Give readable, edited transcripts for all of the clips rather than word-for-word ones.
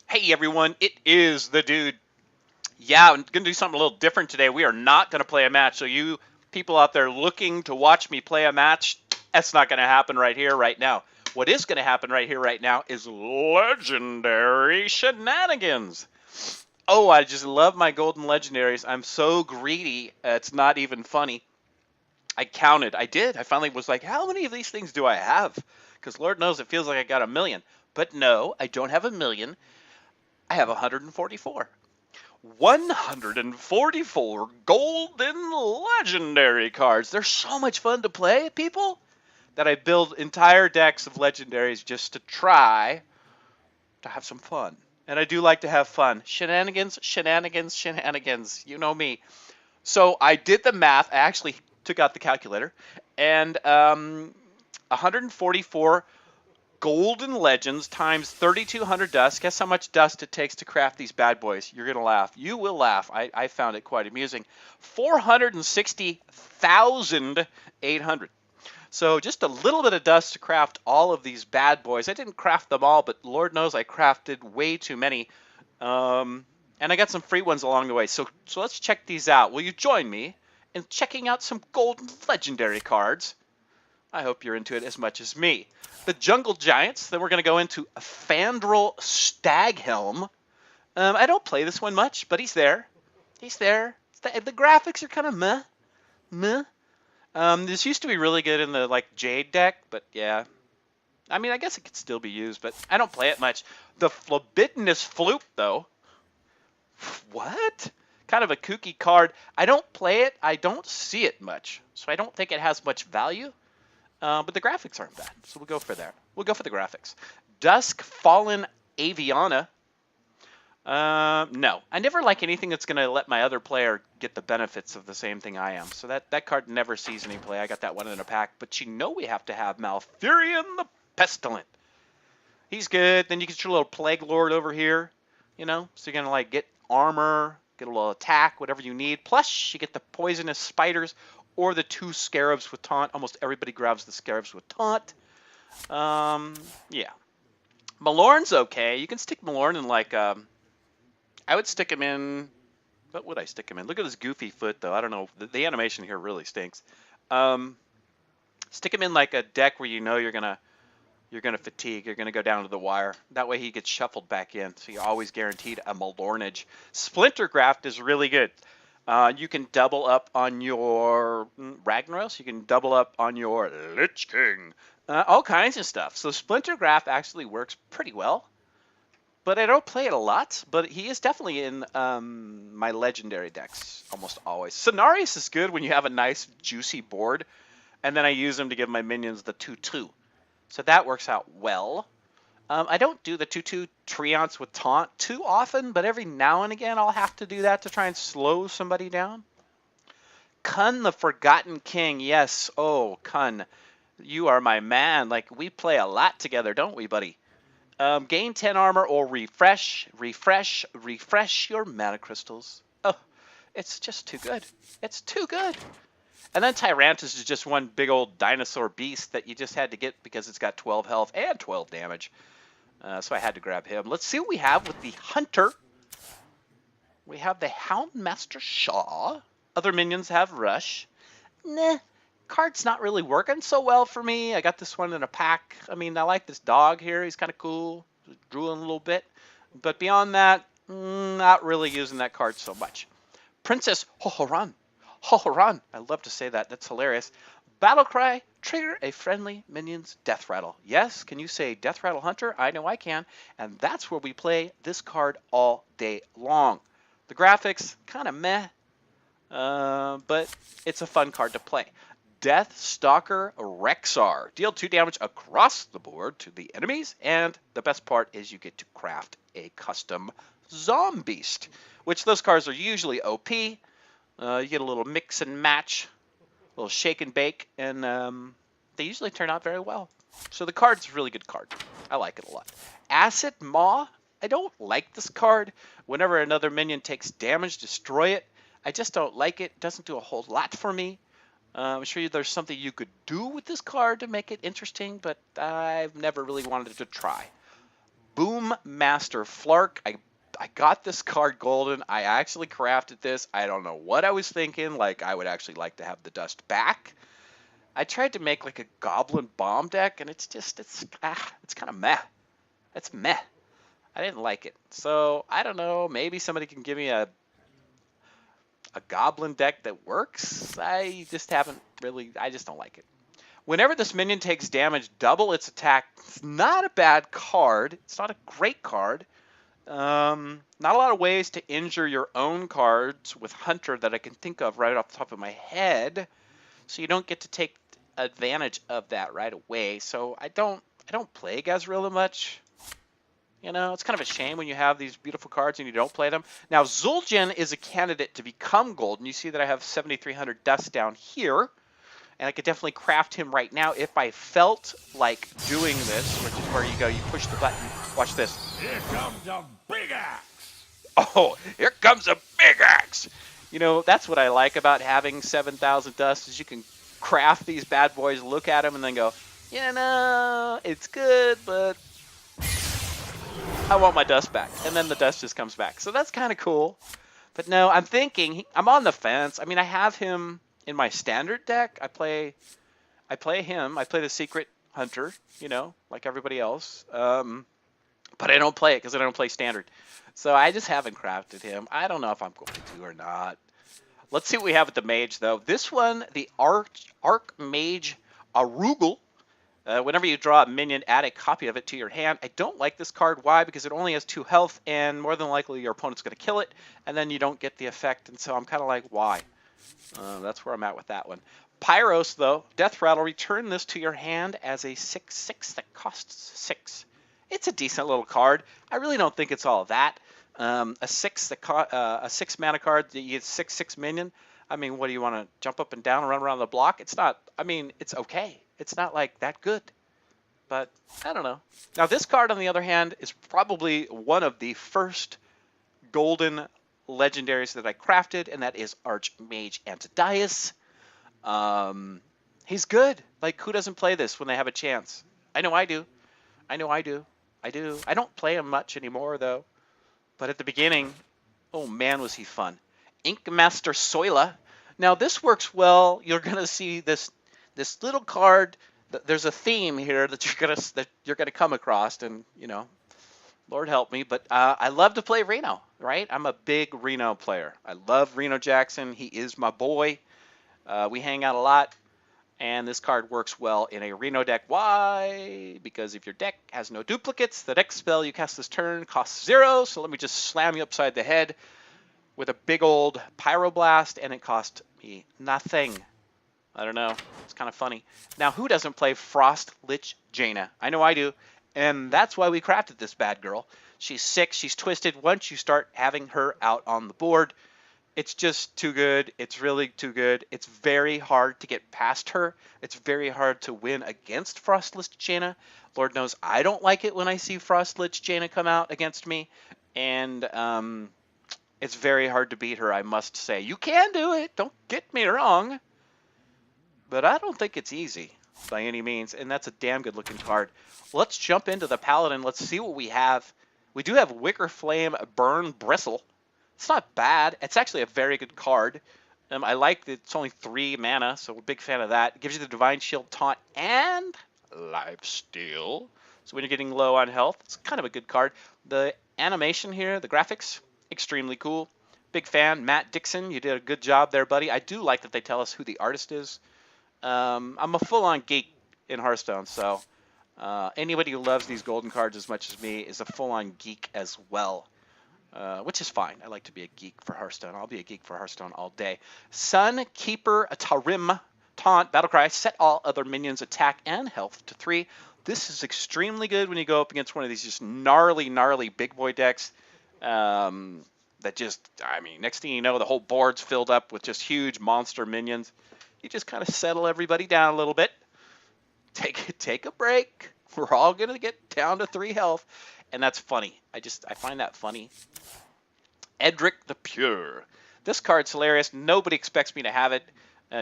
Hey everyone, it is the dude. Yeah, I'm going to do something a little different today. We are not going to play a match. So you people out there looking to watch me play a match, that's not going to happen right here, right now. What is going to happen right here, right now is legendary shenanigans. Oh, I just love my golden legendaries. I'm so greedy. It's not even funny. I counted. I did. I finally was like, how many of these things do I have? Because Lord knows it feels like I got a million. But no, I don't have a million. I have 144. 144 golden legendary cards. They're so much fun to play, people, that I build entire decks of legendaries just to try to have some fun. And I do like to have fun. Shenanigans, shenanigans, shenanigans. You know me. So I did the math. I actually took out the calculator. And 144 Golden Legends times 3,200 dust. Guess how much dust it takes to craft these bad boys? You're going to laugh. You will laugh. I found it quite amusing. 460,800. So just a little bit of dust to craft all of these bad boys. I didn't craft them all, but Lord knows I crafted way too many. And I got some free ones along the way. So let's check these out. Will you join me in checking out some golden legendary cards? I hope you're into it as much as me. The Jungle Giants. Then we're going to go into a Fandral Staghelm. I don't play this one much, but he's there. He's there. The graphics are kind of meh. Meh. This used to be really good in the Jade deck, but yeah. I mean, I guess it could still be used, but I don't play it much. The Flabidinous Flute, though. What? Kind of a kooky card. I don't play it. I don't see it much, so I don't think it has much value. But the graphics aren't bad, so we'll go for that. We'll go for the graphics. Dusk Fallen Aviana. No, I never like anything that's going to let my other player get the benefits of the same thing I am. So that card never sees any play. I got that one in a pack. But you know we have to have Malfurion the Pestilent. He's good. Then you get your little Plague Lord over here. You know, so you're going to get armor, get a little attack, whatever you need. Plus, you get the poisonous spiders or the 2 scarabs with taunt. Almost everybody grabs the scarabs with taunt. Yeah. Malorn's okay. You can stick Malorn in I would stick him in. What would I stick him in? Look at his goofy foot, though. I don't know. The animation here really stinks. Stick him in a deck where you know you're gonna fatigue. You're gonna go down to the wire. That way he gets shuffled back in, so you're always guaranteed a Malornage. Splintergraft is really good. You can double up on your Ragnaros. You can double up on your Lich King. All kinds of stuff. So Splintergraft actually works pretty well. But I don't play it a lot. But he is definitely in my legendary decks almost always. Cenarius is good when you have a nice juicy board. And then I use him to give my minions the 2/2. So that works out well. I don't do the 2/2 Treants with taunt too often, but every now and again I'll have to do that to try and slow somebody down. Kun the Forgotten King. Yes. Oh, Kun. You are my man. We play a lot together, don't we, buddy? Gain 10 armor or refresh your mana crystals. Oh, it's just too good. It's too good. And then Tyrantus is just one big old dinosaur beast that you just had to get because it's got 12 health and 12 damage. So I had to grab him. Let's see what we have with the Hunter. We have the Houndmaster Shaw. Other minions have Rush. Nah, card's not really working so well for me. I got this one in a pack. I mean, I like this dog here. He's kind of cool. Drooling a little bit. But beyond that, not really using that card so much. Princess Hohoran. Hohoran. I love to say that. That's hilarious. Battlecry. Trigger a friendly minion's death rattle. Yes, can you say death rattle hunter? I know I can. And that's where we play this card all day long. The graphics, kind of meh. But it's a fun card to play. Death Stalker Rexar. Deal 2 damage across the board to the enemies. And the best part is you get to craft a custom Zombeast, which those cards are usually OP. You get a little mix and match, a little shake and bake, and they usually turn out very well. So the card's a really good card. I like it a lot. Acid Maw. I don't like this card. Whenever another minion takes damage, destroy it. I just don't like it. It doesn't do a whole lot for me. I'm sure there's something you could do with this card to make it interesting, but I've never really wanted to try. Boom Master Flark. I got this card golden. I actually crafted this. I don't know what I was thinking. Like, I would actually like to have the dust back. I tried to make like a Goblin Bomb deck, and it's kind of meh. It's meh. I didn't like it. So, I don't know. Maybe somebody can give me a Goblin deck that works. I just don't like it. Whenever this minion takes damage, double its attack. It's not a bad card. It's not a great card. Not a lot of ways to injure your own cards with Hunter that I can think of right off the top of my head. So you don't get to take advantage of that right away. So I don't play Gazrilla much. You know, it's kind of a shame when you have these beautiful cards and you don't play them. Now, Zul'jin is a candidate to become golden. You see that I have 7,300 dust down here. And I could definitely craft him right now if I felt like doing this, which is where you go, you push the button. Watch this. Here comes a big axe. Oh, here comes a big axe. You know, that's what I like about having 7,000 dust is you can craft these bad boys, look at them, and then go, you know, it's good, but I want my dust back. And then the dust just comes back. So that's kind of cool. But no, I'm thinking, I'm on the fence. I mean, I have him in my standard deck. I play him. I play the Secret Hunter, you know, like everybody else. But I don't play it because I don't play standard. So I just haven't crafted him. I don't know if I'm going to or not. Let's see what we have with the mage, though. This one, the Archmage Arugel. Whenever you draw a minion, add a copy of it to your hand. I don't like this card. Why? Because it only has 2 health, and more than likely your opponent's going to kill it, and then you don't get the effect. And so I'm kind of like, why? That's where I'm at with that one. Pyros, though, Death Rattle, return this to your hand as a 6/6 that costs 6. It's a decent little card. I really don't think it's all that. A 6 mana card that you get 6/6 minion. I mean, what do you want to jump up and down and run around the block? It's not. I mean, it's okay. It's not like that good. But I don't know. Now this card, on the other hand, is probably one of the first golden legendaries that I crafted, and that is Archmage Antodias. He's good. Like, who doesn't play this when they have a chance? I know I do. I don't play him much anymore, though. But at the beginning, oh man, was he fun. Ink Master Soila. Now this works well. You're gonna see this little card. There's a theme here that you're gonna come across, and you know, Lord help me, but I love to play Reno, right? I'm a big Reno player. I love Reno Jackson. He is my boy. We hang out a lot, and this card works well in a Reno deck. Why? Because if your deck has no duplicates, the next spell you cast this turn costs 0, so let me just slam you upside the head with a big old Pyroblast, and it cost me nothing. I don't know. It's kind of funny. Now, who doesn't play Frost Lich Jaina? I know I do. And that's why we crafted this bad girl. She's 6. She's twisted. Once you start having her out on the board, it's just too good. It's really too good. It's very hard to get past her. It's very hard to win against Frost Lich Jaina. Lord knows I don't like it when I see Frost Lich Jaina come out against me. And it's very hard to beat her, I must say. You can do it. Don't get me wrong. But I don't think it's easy by any means, and that's a damn good looking card. Let's jump into the Paladin. Let's see what we have. We do have Wicker Flame Burn Bristle. It's not bad. It's actually a very good card. I like that it's only 3 mana, so we're a big fan of that. It gives you the Divine Shield, Taunt, and Lifesteal. So when you're getting low on health, it's kind of a good card. The animation here, the graphics, extremely cool. Big fan. Matt Dixon, you did a good job there, buddy. I do like that they tell us who the artist is. I'm a full-on geek in Hearthstone, so anybody who loves these golden cards as much as me is a full-on geek as well, which is fine. I like to be a geek for Hearthstone. I'll be a geek for Hearthstone all day. Sunkeeper Tarim, Taunt, Battlecry, set all other minions' attack and health to 3. This is extremely good when you go up against one of these just gnarly big boy decks that just, I mean, next thing you know, the whole board's filled up with just huge monster minions. You just kind of settle everybody down a little bit. Take a break. We're all going to get down to 3 health. And that's funny. I find that funny. Edric the Pure. This card's hilarious. Nobody expects me to have it.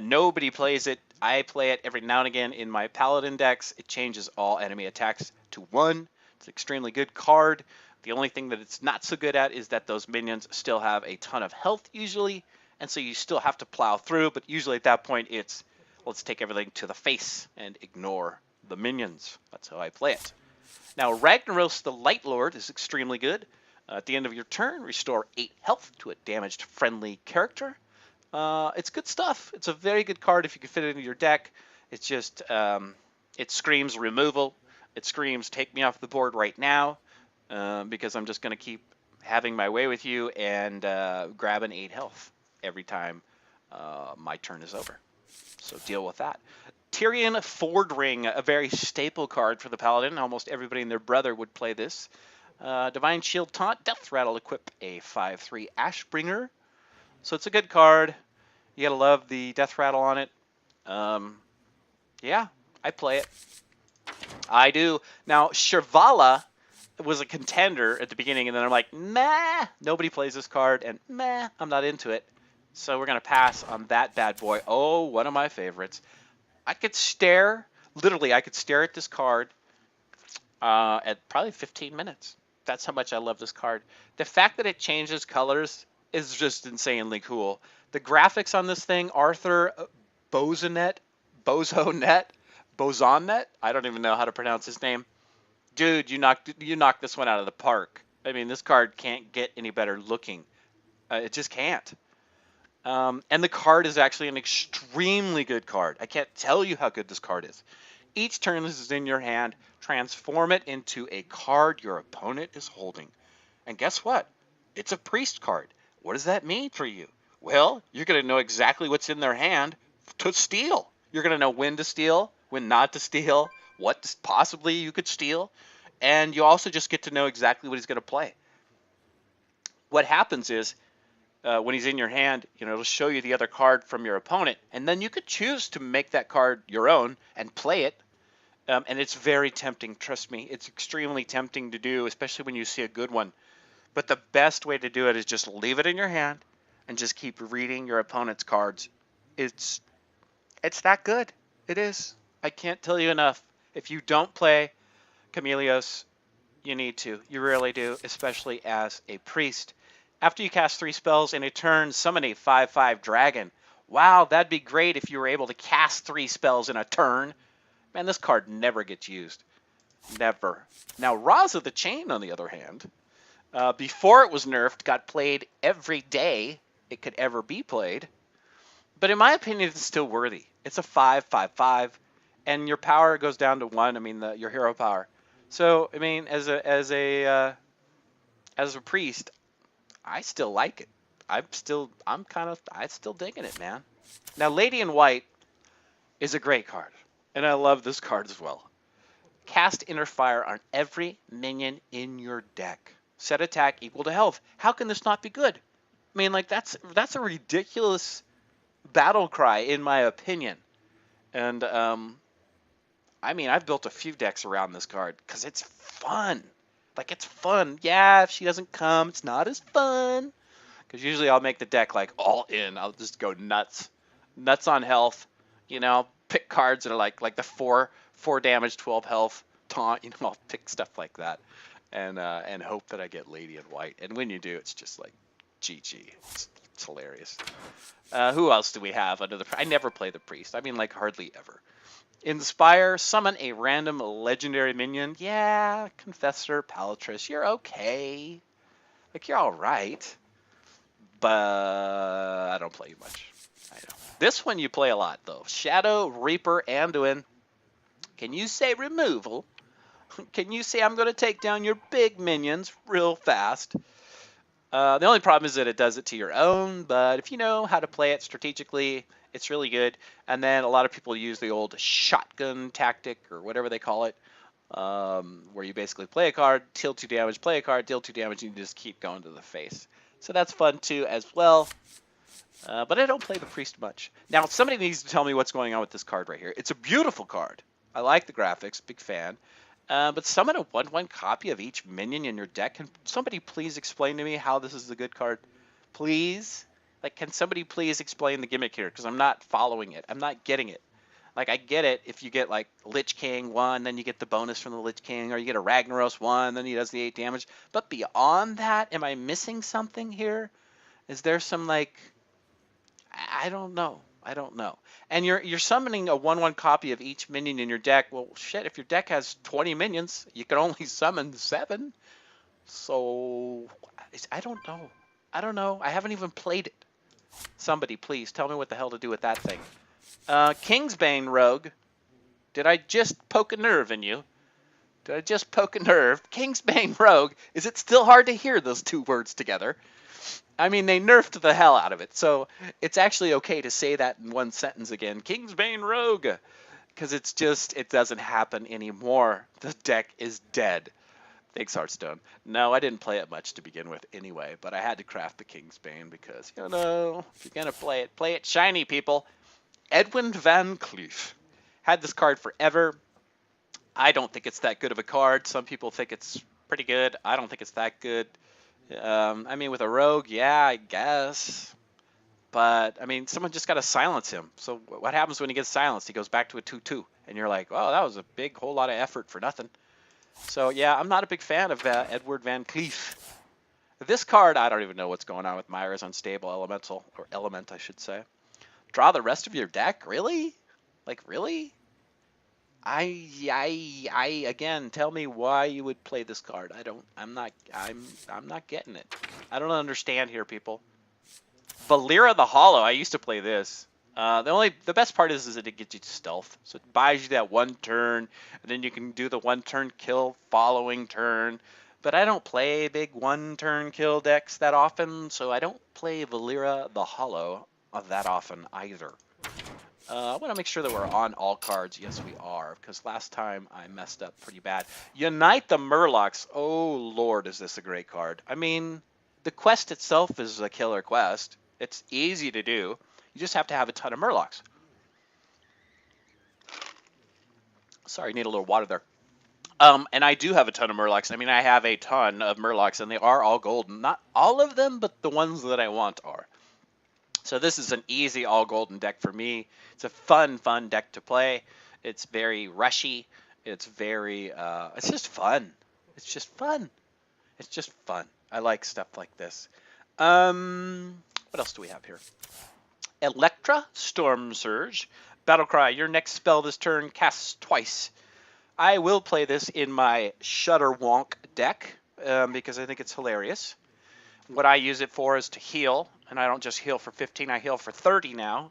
Nobody plays it. I play it every now and again in my Paladin decks. It changes all enemy attacks to 1. It's an extremely good card. The only thing that it's not so good at is that those minions still have a ton of health usually, and so you still have to plow through, but usually at that point it's let's take everything to the face and ignore the minions. That's how I play it. Now, Ragnaros the Light Lord is extremely good. At the end of your turn, restore 8 health to a damaged friendly character. It's good stuff. It's a very good card if you can fit it into your deck. It's just, it screams removal. It screams take me off the board right now because I'm just going to keep having my way with you and grabbing 8 health every time my turn is over. So deal with that. Tyrion Ford Ring, a very staple card for the Paladin. Almost everybody and their brother would play this. Divine Shield Taunt, Death Rattle, equip a 5/3 Ashbringer. So it's a good card. You gotta love the Death Rattle on it. Yeah, I play it. I do. Now, Shirvala was a contender at the beginning, and then I'm like, meh, nobody plays this card, and meh, I'm not into it. So we're gonna pass on that bad boy. Oh, one of my favorites. I could stare, literally, I could stare at this card at probably 15 minutes. That's how much I love this card. The fact that it changes colors is just insanely cool. The graphics on this thing, Arthur Bozonet, Bozonet, I don't even know how to pronounce his name. Dude, you knocked this one out of the park. I mean, this card can't get any better looking. It just can't. And the card is actually an extremely good card. I can't tell you how good this card is. Each turn this is in your hand, transform it into a card your opponent is holding. And guess what? It's a priest card. What does that mean for you? Well, you're going to know exactly what's in their hand to steal. You're going to know when to steal, when not to steal, what possibly you could steal. And you also just get to know exactly what he's going to play. What happens is, when he's in your hand, it'll show you the other card from your opponent, and then you could choose to make that card your own and play it. And it's very tempting, trust me. It's extremely tempting to do, especially when you see a good one. But the best way to do it is just leave it in your hand and just keep reading your opponent's cards. It's that good. It is. I can't tell you enough. If you don't play Chameleos, you need to. You really do, especially as a priest. After you cast 3 spells in a turn, summon a 5/5 dragon. Wow, that'd be great if you were able to cast 3 spells in a turn. Man, this card never gets used. Never. Now, Raza the Chain, on the other hand, before it was nerfed, got played every day it could ever be played. But in my opinion, it's still worthy. It's a 5/5/5, and your power goes down to 1. I mean, your hero power. So, I mean, as a priest, I still like it. I'm still digging it, man. Now, Lady in White is a great card, and I love this card as well. Cast Inner Fire on every minion in your deck. Set attack equal to health. How can this not be good? I mean, like, that's a ridiculous battle cry, in my opinion. And, I mean, I've built a few decks around this card because it's fun. Like, it's fun. Yeah, if she doesn't come, it's not as fun. Because usually I'll make the deck, like, all in. I'll just go nuts. Nuts on health. Pick cards that are like the 4 damage, 12 health taunt. I'll pick stuff like that. And hope that I get Lady in White. And when you do, it's just like, GG. It's hilarious. Who else do we have under the... I never play the priest. I mean, like, hardly ever. Inspire, summon a random legendary minion. Yeah, Confessor, Palatrus, you're okay. Like, you're all right. But I don't play you much. I know. This one you play a lot, though. Shadow Reaper Anduin. Can you say removal? Can you say I'm going to take down your big minions real fast? The only problem is that it does it to your own, but if you know how to play it strategically, it's really good. And then a lot of people use the old shotgun tactic, or whatever they call it, where you basically play a card, deal 2 damage, play a card, deal 2 damage, and you just keep going to the face. So that's fun too as well. But I don't play the priest much. Now, somebody needs to tell me what's going on with this card right here. It's a beautiful card. I like the graphics, big fan. But summon a 1/1 copy of each minion in your deck. Can somebody please explain to me how this is a good card? Please? Like, can somebody please explain the gimmick here? Because I'm not following it. I'm not getting it. Like, I get it if you get, like, Lich King 1, then you get the bonus from the Lich King, or you get a Ragnaros 1, then he does the 8 damage. But beyond that, am I missing something here? Is there some, like, I don't know. I don't know. And you're summoning a 1/1 copy of each minion in your deck. Well, shit, if your deck has 20 minions, you can only summon 7. So, I don't know. I don't know. I haven't even played it. Somebody, please, tell me what the hell to do with that thing. Kingsbane Rogue. Did I just poke a nerve in you? Did I just poke a nerve? Kingsbane Rogue. Is it still hard to hear those two words together? I mean, they nerfed the hell out of it, so it's actually okay to say that in one sentence again. Kingsbane Rogue. Because it's just, it doesn't happen anymore. The deck is dead. Thanks, HearthStone. No, I didn't play it much to begin with anyway, but I had to craft the Kingsbane because, you know, if you're going to play it shiny, people. Edwin Van Cleef. Had this card forever. I don't think it's that good of a card. Some people think it's pretty good. I don't think it's that good. I mean, with a rogue, yeah, I guess. But, I mean, someone just got to silence him. So what happens when he gets silenced? He goes back to a 2/2. And you're like, oh, that was a big, whole lot of effort for nothing. So, yeah, I'm not a big fan of Edward Van Cleef. This card, I don't even know what's going on with Myra's Unstable Elemental, or Element, I should say. Draw the rest of your deck? Really? Like, really? Again, tell me why you would play this card. I'm not getting it. I don't understand here, people. Valera the Hollow, I used to play this. The best part is that it gets you stealth. So it buys you that one turn, and then you can do the one turn kill following turn. But I don't play big one turn kill decks that often, so I don't play Valera the Hollow that often either. I want to make sure that we're on all cards. Yes, we are, because last time I messed up pretty bad. Unite the Murlocs. Oh, Lord, is this a great card. I mean, the quest itself is a killer quest. It's easy to do. You just have to have a ton of Murlocs. Sorry, need a little water there. And I do have a ton of Murlocs. I mean, I have a ton of Murlocs, and they are all golden. Not all of them, but the ones that I want are. So this is an easy all golden deck for me. It's a fun deck to play. It's very rushy. It's very, it's just fun. It's just fun. It's just fun. I like stuff like this. What else do we have here? Electra, Storm Surge. Battlecry, your next spell this turn casts twice. I will play this in my Shudder Wonk deck because I think it's hilarious. What I use it for is to heal, and I don't just heal for 15, I heal for 30 now.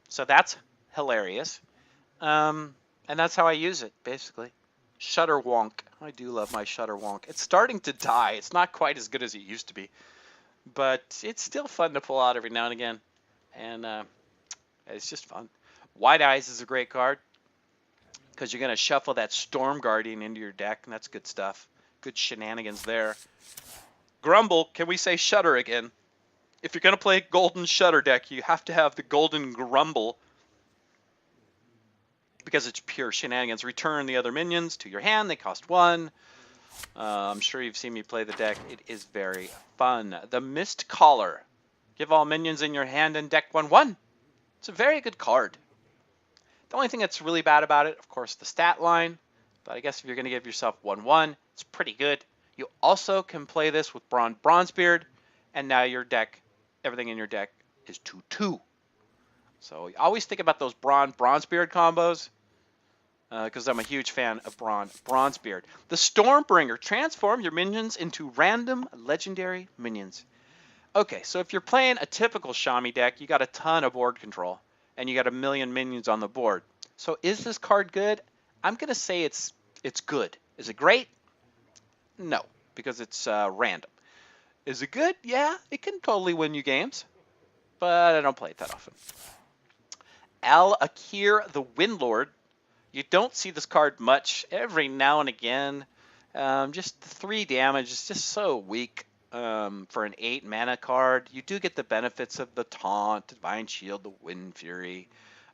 So that's hilarious. And that's how I use it, basically. Shudder Wonk. I do love my Shudder Wonk. It's starting to die. It's not quite as good as it used to be. But it's still fun to pull out every now and again. And it's just fun. White Eyes is a great card because you're going to shuffle that Storm Guardian into your deck, and that's good stuff. Good shenanigans there. Grumble, can we say Shudder again? If you're going to play Golden Shudder deck, you have to have the Golden Grumble because it's pure shenanigans. Return the other minions to your hand. They cost 1. I'm sure you've seen me play the deck. It is very fun. The Mist Caller. Give all minions in your hand and deck 1/1. It's a very good card. The only thing that's really bad about it, of course, the stat line. But I guess if you're going to give yourself 1/1, it's pretty good. You also can play this with Bronzebeard, and now your deck, everything in your deck is 2/2. So you always think about those Bronzebeard combos, because I'm a huge fan of Bronzebeard. The Stormbringer. Transform your minions into random legendary minions. Okay, so if you're playing a typical Shami deck, you got a ton of board control, and you got a million minions on the board. So is this card good? I'm going to say it's good. Is it great? No, because it's random. Is it good? Yeah, it can totally win you games, but I don't play it that often. Al-Akir the Windlord. You don't see this card much. Every now and again. Just 3 damage is just so weak for an 8 mana card. You do get the benefits of the Taunt, Divine Shield, the Wind Fury,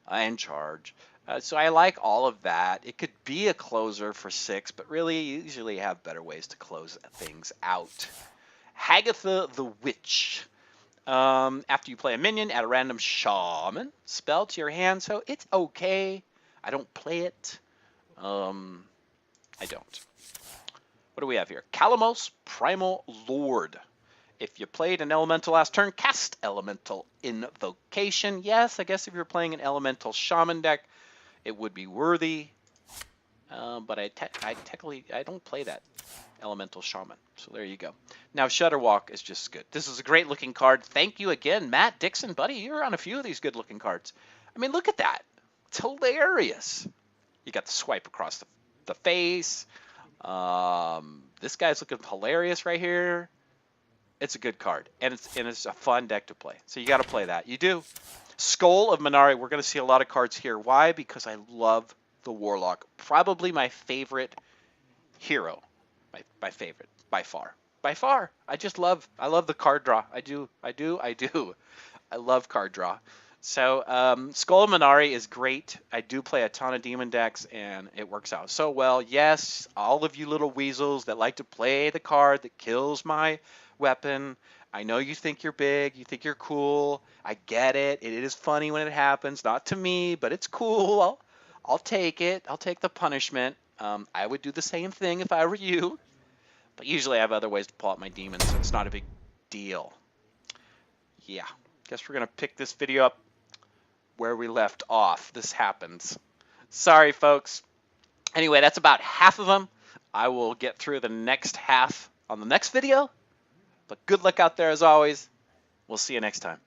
and Charge. So I like all of that. It could be a closer for 6, but really you usually have better ways to close things out. Hagatha the Witch. After you play a minion, add a random shaman spell to your hand, so it's okay. I don't play it. I don't. What do we have here? Calamos Primal Lord. If you played an elemental last turn, cast elemental invocation. Yes, I guess if you're playing an elemental shaman deck, it would be worthy. But I technically I don't play that elemental shaman. So there you go. Now Shudderwalk is just good. This is a great looking card. Thank you again, Matt Dixon, buddy. You're on a few of these good looking cards. I mean, look at that. It's hilarious. You got the swipe across the face. This guy's looking hilarious right here. It's a good card, and it's a fun deck to play. So you got to play that. You do. Skull of Minari. We're going to see a lot of cards here. Why? Because I love the Warlock. Probably my favorite hero. My favorite by far. By far. I love the card draw. I do. I love card draw. So Skull of Minari is great. I do play a ton of demon decks, and it works out so well. Yes, all of you little weasels that like to play the card that kills my weapon. I know you think you're big. You think you're cool. I get it. It is funny when it happens. Not to me, but it's cool. I'll take it. I'll take the punishment. I would do the same thing if I were you. But usually I have other ways to pull out my demons, so it's not a big deal. Yeah. Guess we're going to pick this video up where we left off. This happens. Sorry, folks. Anyway, that's about half of them. I will get through the next half on the next video. But good luck out there as always. We'll see you next time.